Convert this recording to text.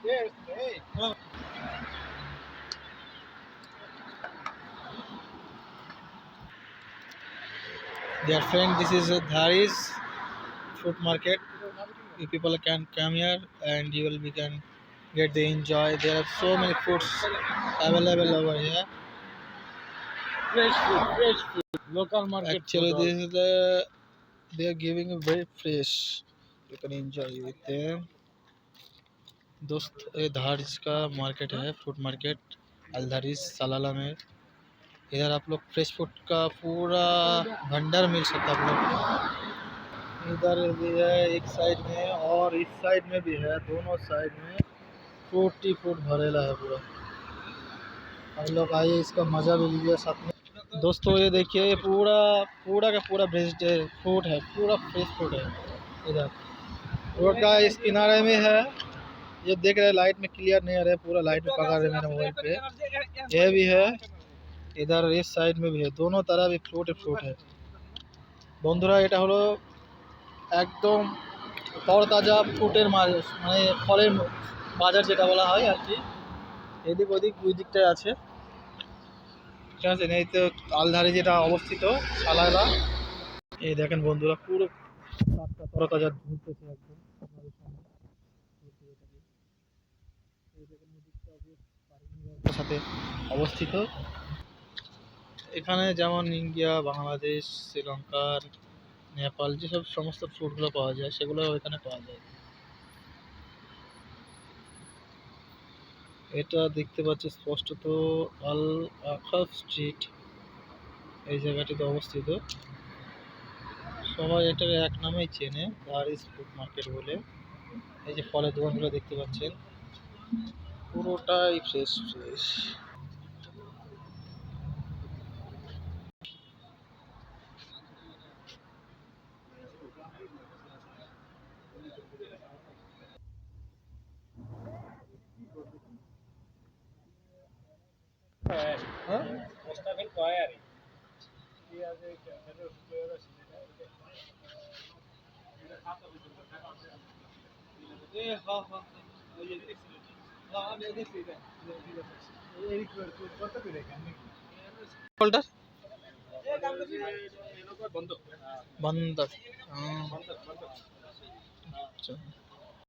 Dear friend, this is a Dharis food market. You people can come here and you will be can get the enjoy. There are so many foods available over here. Fresh food, local market Actually, food. this is the they are giving a very fresh. You can enjoy with them. दोस्त ये धारिस का market है, food market अलधारिस सलाला में। इधर आप लोग fresh food का पूरा भंडार मिल सकता है आप लोग। इधर भी है एक साइड में और इस साइड में भी है, दोनों साइड में फ्रूट ही फ्रूट भरेला है पूरा। हम लोग आइए इसका मज़ा भी लीजिए साथ में। दोस्तों ये देखिए, ये पूरा पूरा का पूरा वेजिटेबल फ्रूट है, पूरा फ्रेश फ्रूट है। इधर रोड का इस किनारे में है, ये देख रहे हैं लाइट में क्लियर नहीं आ रहा है, पूरा लाइट में पकड़ रहे मेरे मोबाइल पे। ये भी है, इधर इस साइड में भी है, दोनों तरफ एक फ्रूट है। বন্ধুরা এটা হলো একদম তরতাজা ফ্রুটের মানে ফলের বাজার যেটা বলা হয় আর কি। এদিক ওদিক দুই দিকটায় আছে, ঠিক আছে। এই তো আলধারে যেটা অবস্থিত সালালা, এই দেখেন বন্ধুরা পুরো টাটকা তরতাজা ঘুরতেছে একদম আপনাদের সামনে। এই দেখেন ওদিকটা বেশ পার্কিং ব্যবস্থার সাথে অবস্থিত। এখানে যেমন ইন্ডিয়া, বাংলাদেশ, শ্রীলঙ্কার, নেপাল যেসব সমস্ত ফ্রুটগুলো পাওয়া যায় সেগুলো এখানে পাওয়া যায়। এটা দেখতে পাচ্ছি স্পষ্টত আল আকাফ স্ট্রিট এই জায়গাটিতে অবস্থিত। সবাই এটাকে এক নামেই চেনে, দারিস ফুড মার্কেট বলে। এই যে ফলের দোকানগুলো দেখতে পাচ্ছেন, পুরোটাই ফ্রেশ ফ্রেশ। হ্যাঁ ফলটা বন্ধ। আচ্ছা।